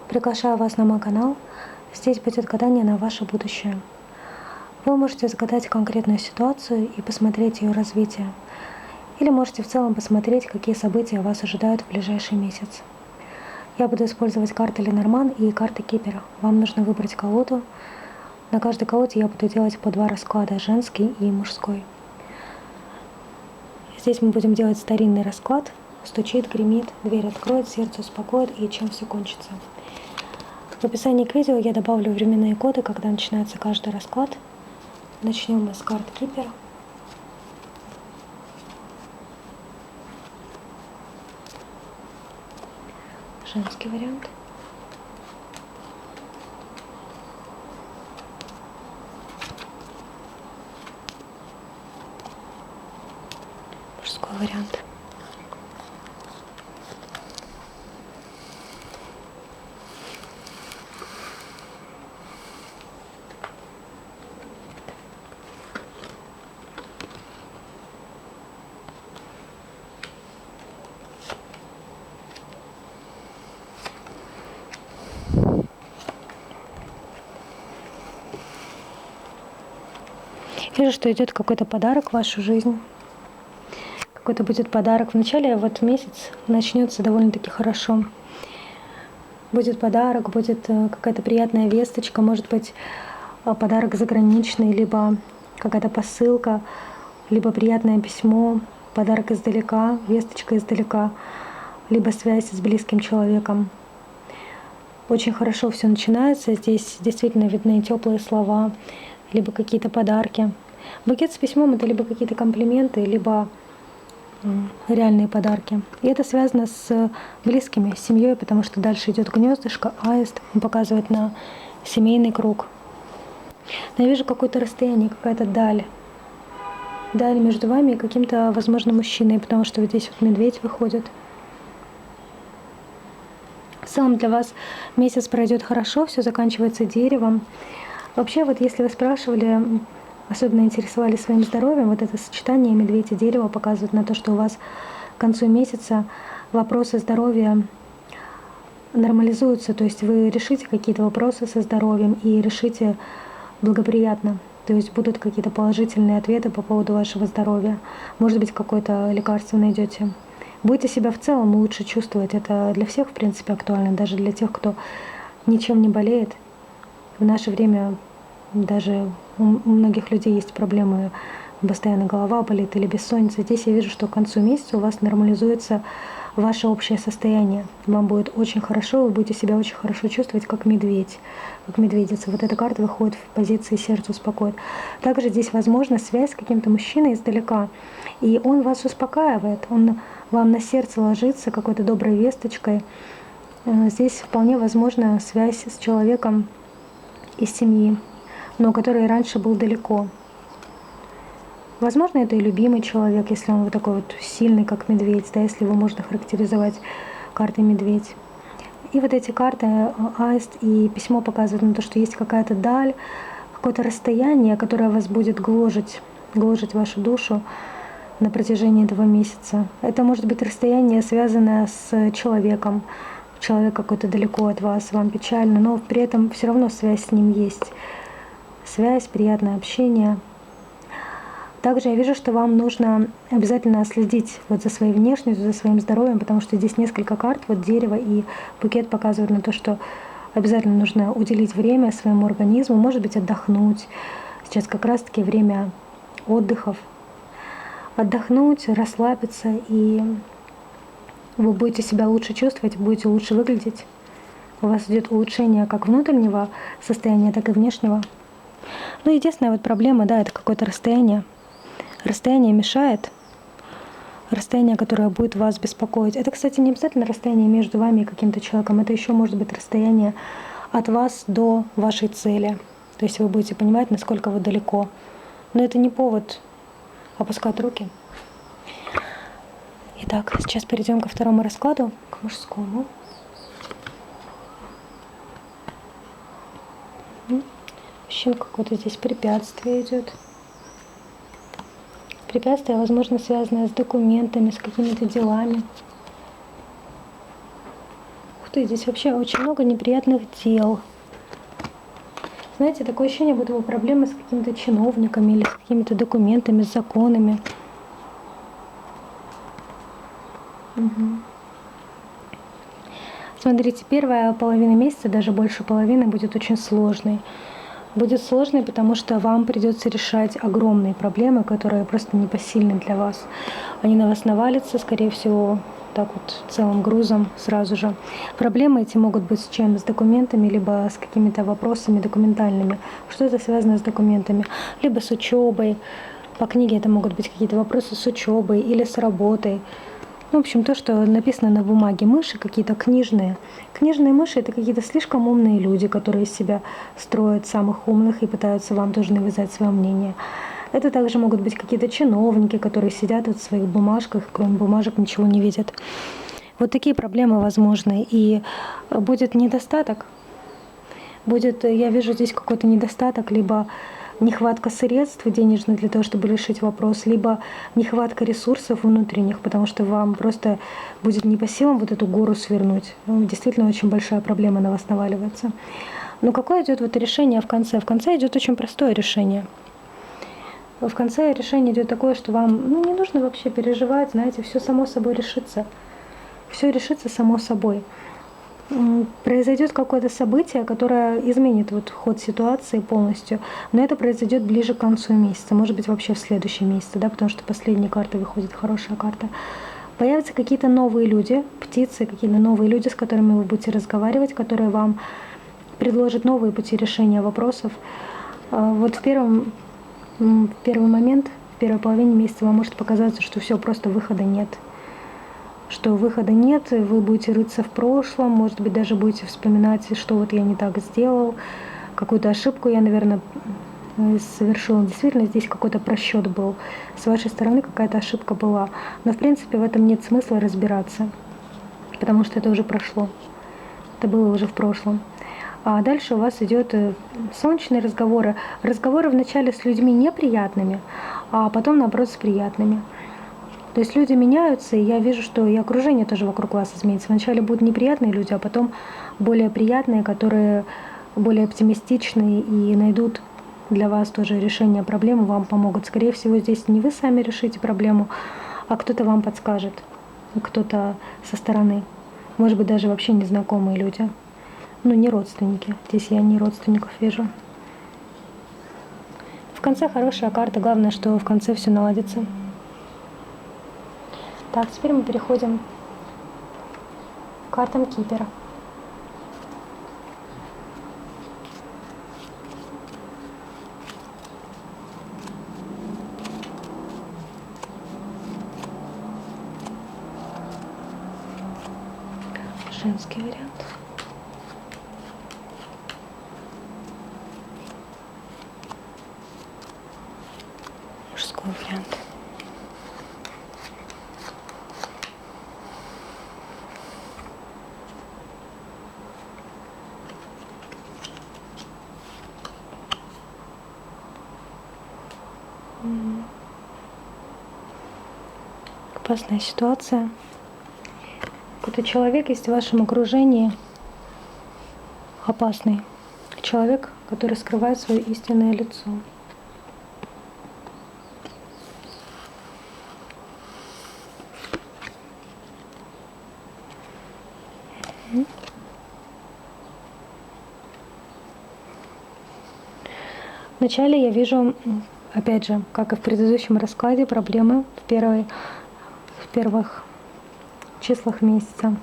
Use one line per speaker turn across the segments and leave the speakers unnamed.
Приглашаю вас на мой канал. Здесь будет гадание на ваше будущее. Вы можете загадать конкретную ситуацию и посмотреть ее развитие. Или можете в целом посмотреть, какие события вас ожидают в ближайший месяц. Я буду использовать карты Ленорман и карты Кипера. Вам нужно выбрать колоду. На каждой колоде я буду делать по 2 расклада, женский и мужской. Здесь мы будем делать старинный расклад. Стучит, гремит, дверь откроет, сердце успокоит и чем все кончится. В описании к видео я добавлю временные коды, когда начинается каждый расклад. Начнем мы с карт Кипера. Женский вариант. Мужской вариант. Вижу, что идет какой-то подарок в вашу жизнь. Какой-то будет подарок. Вначале вот месяц начнется довольно-таки хорошо. Будет подарок, будет какая-то приятная весточка, может быть подарок заграничный, либо какая-то посылка, либо приятное письмо, подарок издалека, весточка издалека, либо связь с близким человеком. Очень хорошо все начинается. Здесь действительно видны теплые слова, либо какие-то подарки. Букет с письмом — это либо какие-то комплименты, либо реальные подарки. И это связано с близкими, с семьей, потому что дальше идет гнездышко, аист, он показывает на семейный круг. Но я вижу какое-то расстояние, какая-то даль. Даль между вами и каким-то, возможно, мужчиной, потому что вот здесь вот медведь выходит. В целом для вас месяц пройдет хорошо, все заканчивается деревом. Вообще, вот если вы спрашивали, особенно интересовались своим здоровьем, вот это сочетание медведь и дерево показывает на то, что у вас к концу месяца вопросы здоровья нормализуются, то есть вы решите какие-то вопросы со здоровьем и решите благоприятно. То есть будут какие-то положительные ответы по поводу вашего здоровья. Может быть, какое-то лекарство найдете. Будете себя в целом лучше чувствовать. Это для всех, в принципе, актуально, даже для тех, кто ничем не болеет. В наше время даже у многих людей есть проблемы, постоянно голова болит или бессонница. Здесь я вижу, что к концу месяца у вас нормализуется ваше общее состояние. Вам будет очень хорошо, вы будете себя очень хорошо чувствовать, как медведь, как медведица. Вот эта карта выходит в позиции сердце успокоит. Также здесь возможна связь с каким-то мужчиной издалека, и он вас успокаивает, он вам на сердце ложится какой-то доброй весточкой. Здесь вполне возможна связь с человеком из семьи, но который раньше был далеко. Возможно, это и любимый человек, если он вот такой вот сильный, как медведь, да, если его можно характеризовать картой медведь. И вот эти карты, аист и письмо, показывают на то, что есть какая-то даль, какое-то расстояние, которое вас будет гложить вашу душу на протяжении этого месяца. Это может быть расстояние, связанное с человеком. Человек какой-то далеко от вас, вам печально, но при этом все равно связь с ним есть. Связь, приятное общение. Также я вижу, что вам нужно обязательно следить вот за своей внешностью, за своим здоровьем, потому что здесь несколько карт, вот дерево и букет показывают на то, что обязательно нужно уделить время своему организму, может быть, отдохнуть. Сейчас как раз-таки время отдыхов. Отдохнуть, расслабиться, и вы будете себя лучше чувствовать, будете лучше выглядеть. У вас идет улучшение как внутреннего состояния, так и внешнего. Ну, единственная вот проблема, да, это какое-то расстояние. Расстояние мешает. Расстояние, которое будет вас беспокоить. Это, кстати, не обязательно расстояние между вами и каким-то человеком. Это еще может быть расстояние от вас до вашей цели. То есть вы будете понимать, насколько вы далеко. Но это не повод опускать руки. Итак, сейчас перейдем ко второму раскладу, к мужскому. Мужчин какое-то здесь препятствие идет. Препятствие, возможно, связанное с документами, с какими-то делами. Ух работы здесь вообще очень много неприятных дел. Знаете, такое ощущение, будто бы проблемы с какими-то чиновниками или с какими-то документами, с законами. Мгм. Смотрите, первая половина месяца, даже больше половины, будет очень сложной. Будет сложной, потому что вам придется решать огромные проблемы, которые просто непосильны для вас. Они на вас навалятся, скорее всего, так вот целым грузом сразу же. Проблемы эти могут быть с чем? С документами, либо с какими-то вопросами документальными. Что-то связано с документами, либо с учебой. По книге это могут быть какие-то вопросы с учебой или с работой. Ну, в общем, то, что написано на бумаге. Мыши какие-то книжные. Книжные мыши — это какие-то слишком умные люди, которые из себя строят самых умных и пытаются вам тоже навязать свое мнение. Это также могут быть какие-то чиновники, которые сидят вот в своих бумажках, кроме бумажек ничего не видят. Вот такие проблемы возможны. И будет недостаток. Я вижу здесь какой-то недостаток, либо нехватка средств денежных для того, чтобы решить вопрос, либо нехватка ресурсов внутренних, потому что вам просто будет не по силам вот эту гору свернуть. Действительно очень большая проблема на вас наваливается. Но какое идет вот решение в конце? В конце идет очень простое решение. В конце решение идет такое, что вам не нужно вообще переживать, знаете, все само собой решится. Все решится само собой. Произойдет какое-то событие, которое изменит вот ход ситуации полностью, но это произойдет ближе к концу месяца, может быть вообще в следующем месяце, да, потому что последняя карта выходит, хорошая карта. Появятся какие-то новые люди, птицы, какие-то новые люди, с которыми вы будете разговаривать, которые вам предложат новые пути решения вопросов. Вот в первый момент, в первой половине месяца вам может показаться, что все, просто выхода нет. Что выхода нет, вы будете рыться в прошлом, может быть, даже будете вспоминать, что вот я не так сделал, какую-то ошибку я, наверное, совершила. Действительно, здесь какой-то просчет был. С вашей стороны какая-то ошибка была. Но, в принципе, в этом нет смысла разбираться, потому что это уже прошло. Это было уже в прошлом. А дальше у вас идет солнечные разговоры. Разговоры вначале с людьми неприятными, а потом, наоборот, с приятными. То есть люди меняются, и я вижу, что и окружение тоже вокруг вас изменится. Вначале будут неприятные люди, а потом более приятные, которые более оптимистичные и найдут для вас тоже решение проблемы, вам помогут. Скорее всего, здесь не вы сами решите проблему, а кто-то вам подскажет, кто-то со стороны. Может быть, даже вообще незнакомые люди. Не родственники. Здесь я не родственников вижу. В конце хорошая карта, главное, что в конце все наладится. Так, теперь мы переходим к картам Кипера. Женский вариант. Мужской вариант. Опасная ситуация. Какой-то человек есть в вашем окружении опасный. Человек, который скрывает свое истинное лицо. Вначале я вижу, опять же, как и в предыдущем раскладе, проблемы в первых числах месяца.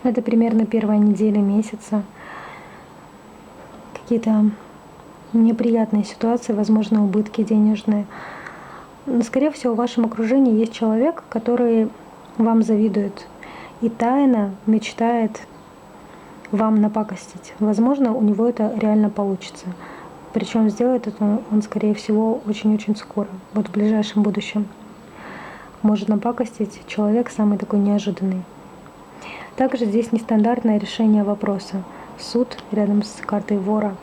Это примерно первая неделя месяца. Какие-то неприятные ситуации, возможно, убытки денежные. Но, скорее всего, в вашем окружении есть человек, который вам завидует и тайно мечтает вам напакостить. Возможно, у него это реально получится. Причем сделает это он, скорее всего, очень-очень скоро, вот в ближайшем будущем. Может напакостить человек самый такой неожиданный. Также здесь нестандартное решение вопроса. Суд рядом с картой вора.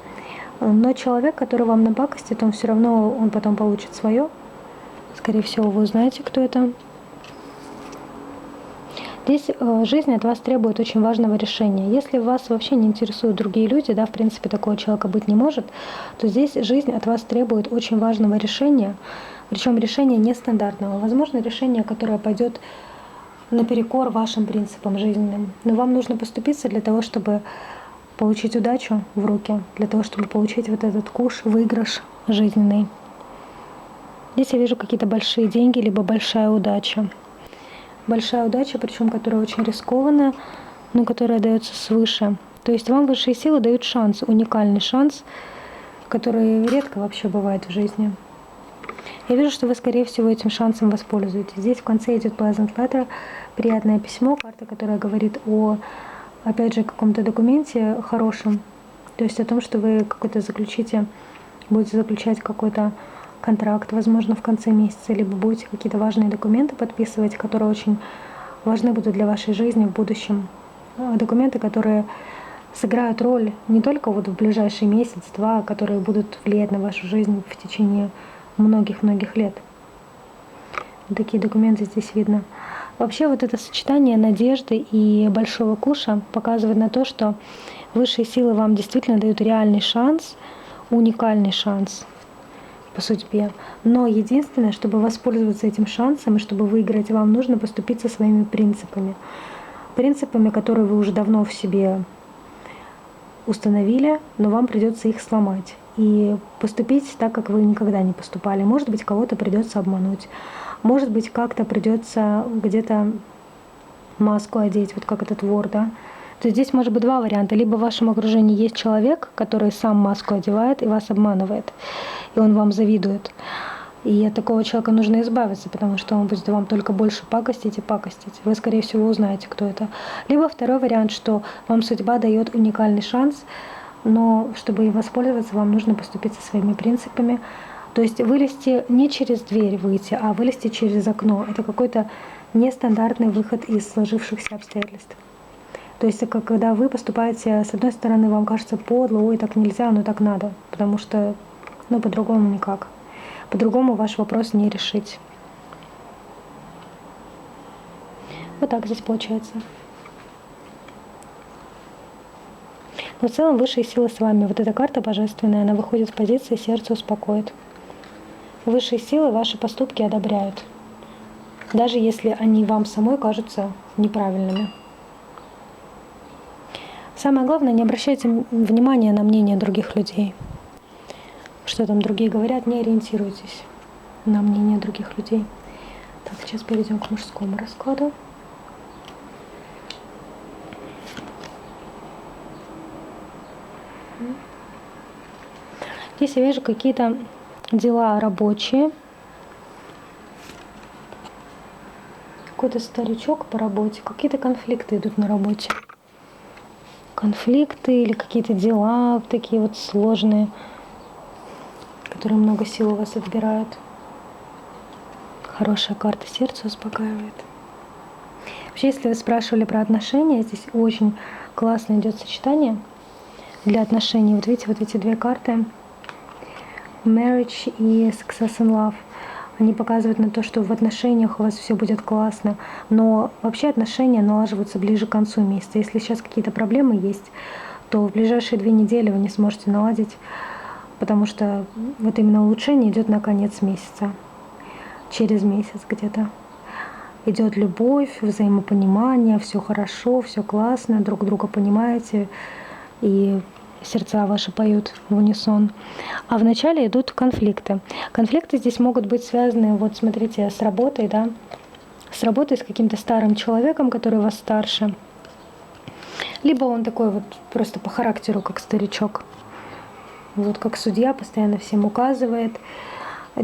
Но человек, который вам напакостит, он все равно, он потом получит свое. Скорее всего, вы узнаете, кто это. Здесь жизнь от вас требует очень важного решения. Если вас вообще не интересуют другие люди, да, в принципе, такого человека быть не может, то здесь жизнь от вас требует очень важного решения, причем решения нестандартного. Возможно, решение, которое пойдет наперекор вашим принципам жизненным. Но вам нужно поступиться для того, чтобы получить удачу в руки, для того, чтобы получить вот этот куш, выигрыш жизненный. Здесь я вижу какие-то большие деньги, либо большая удача. Большая удача, причем которая очень рискованная, но которая дается свыше. То есть вам высшие силы дают шанс, уникальный шанс, который редко вообще бывает в жизни. Я вижу, что вы, скорее всего, этим шансом воспользуетесь. Здесь в конце идет pleasant letter, приятное письмо, карта, которая говорит о, опять же, каком-то документе хорошем. То есть о том, что вы какой-то будете заключать какой-то контракт, возможно, в конце месяца, либо будете какие-то важные документы подписывать, которые очень важны будут для вашей жизни в будущем. Документы, которые сыграют роль не только вот в ближайший месяц-два, а которые будут влиять на вашу жизнь в течение многих-многих лет. Вот такие документы здесь видно. Вообще вот это сочетание надежды и большого куша показывает на то, что высшие силы вам действительно дают реальный шанс, уникальный шанс по судьбе. Но единственное, чтобы воспользоваться этим шансом и чтобы выиграть, вам нужно поступиться своими принципами. Принципами, которые вы уже давно в себе установили, но вам придется их сломать и поступить так, как вы никогда не поступали. Может быть, кого-то придется обмануть. Может быть, как-то придется где-то маску одеть, вот как этот вор, да? То есть здесь может быть два варианта. Либо в вашем окружении есть человек, который сам маску одевает и вас обманывает, и он вам завидует. И от такого человека нужно избавиться, потому что он будет вам только больше пакостить и пакостить. Вы, скорее всего, узнаете, кто это. Либо второй вариант, что вам судьба дает уникальный шанс, но чтобы им воспользоваться, вам нужно поступиться своими принципами. То есть вылезти не через дверь выйти, а вылезти через окно. Это какой-то нестандартный выход из сложившихся обстоятельств. То есть когда вы поступаете, с одной стороны, вам кажется подло, ой, так нельзя, но так надо, потому что, по-другому никак. По-другому ваш вопрос не решить. Вот так здесь получается. Но в целом высшие силы с вами. Вот эта карта божественная, она выходит с позиции «сердце успокоит». Высшие силы ваши поступки одобряют, даже если они вам самой кажутся неправильными. Самое главное, не обращайте внимания на мнение других людей. Что там другие говорят, не ориентируйтесь на мнение других людей. Так, сейчас перейдем к мужскому раскладу. Здесь я вижу какие-то дела рабочие. Какой-то старичок по работе. Какие-то конфликты идут на работе. Конфликты или какие-то дела такие вот сложные, которые много сил у вас отбирают. Хорошая карта, сердце успокаивает. Вообще, если вы спрашивали про отношения, здесь очень классно идет сочетание для отношений. Вот видите, вот эти две карты, marriage и success and love, они показывают на то, что в отношениях у вас все будет классно, но вообще отношения налаживаются ближе к концу месяца. Если сейчас какие-то проблемы есть, то в ближайшие 2 недели вы не сможете наладить, потому что вот именно улучшение идет на конец месяца, через месяц где-то. Идет любовь, взаимопонимание, все хорошо, все классно, друг друга понимаете, и сердца ваши поют в унисон. А вначале идут конфликты. Конфликты здесь могут быть связаны, вот смотрите, с работой, да, с работой с каким-то старым человеком, который вас старше. Либо он такой вот просто по характеру, как старичок. Вот как судья постоянно всем указывает.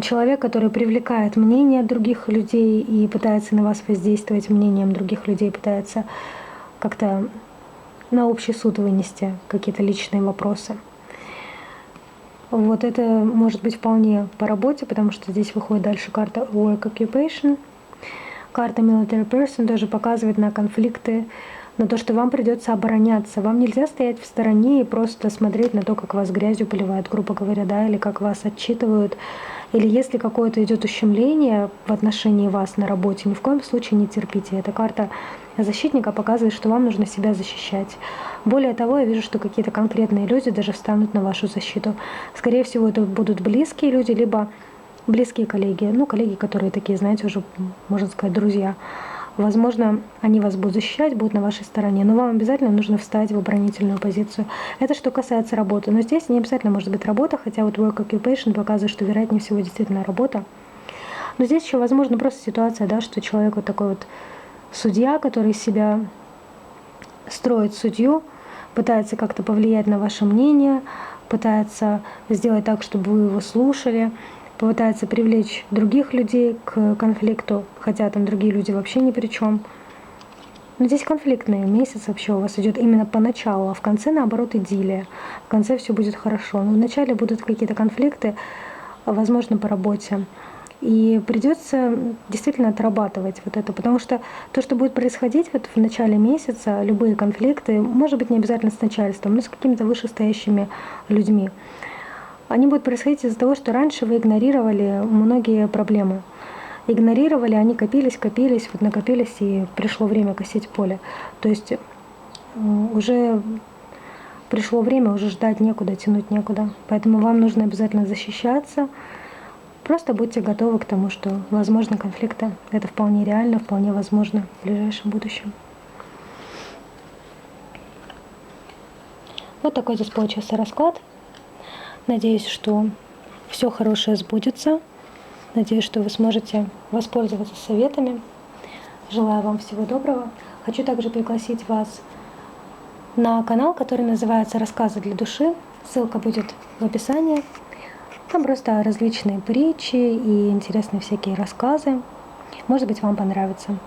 Человек, который привлекает мнение других людей и пытается на вас воздействовать мнением других людей, пытается как-то на общий суд вынести какие-то личные вопросы. Вот это может быть вполне по работе, потому что здесь выходит дальше карта Work Occupation. Карта Military Person тоже показывает на конфликты, на то, что вам придется обороняться. Вам нельзя стоять в стороне и просто смотреть на то, как вас грязью поливают, грубо говоря, да, или как вас отчитывают. Или если какое-то идет ущемление в отношении вас на работе, ни в коем случае не терпите. Эта карта защитника показывает, что вам нужно себя защищать. Более того, я вижу, что какие-то конкретные люди даже встанут на вашу защиту. Скорее всего, это будут близкие люди, либо близкие коллеги. Ну, коллеги, которые такие, знаете, уже, можно сказать, друзья. Возможно, они вас будут защищать, будут на вашей стороне, но вам обязательно нужно встать в оборонительную позицию. Это что касается работы. Но здесь не обязательно может быть работа, хотя вот work occupation показывает, что вероятнее всего действительно работа. Но здесь еще, возможно, просто ситуация, да, что человек вот такой вот судья, который из себя строит судью, пытается как-то повлиять на ваше мнение, пытается сделать так, чтобы вы его слушали, пытается привлечь других людей к конфликту, хотя там другие люди вообще ни при чем. Но здесь конфликтный месяц вообще у вас идет именно поначалу, а в конце, наоборот, идиллия. В конце все будет хорошо. Но вначале будут какие-то конфликты, возможно, по работе. И придется действительно отрабатывать вот это, потому что то, что будет происходить вот в начале месяца, любые конфликты, может быть, не обязательно с начальством, но с какими-то вышестоящими людьми, они будут происходить из-за того, что раньше вы игнорировали многие проблемы. Игнорировали, они копились, вот накопились, и пришло время косить поле. То есть уже пришло время, уже ждать некуда, тянуть некуда. Поэтому вам нужно обязательно защищаться. Просто будьте готовы к тому, что возможны конфликты. Это вполне реально, вполне возможно в ближайшем будущем. Вот такой здесь получился расклад. Надеюсь, что все хорошее сбудется. Надеюсь, что вы сможете воспользоваться советами. Желаю вам всего доброго. Хочу также пригласить вас на канал, который называется «Рассказы для души». Ссылка будет в описании. Там просто различные притчи и интересные всякие рассказы. Может быть, вам понравится.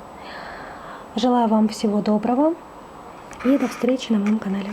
Желаю вам всего доброго и до встречи на моем канале.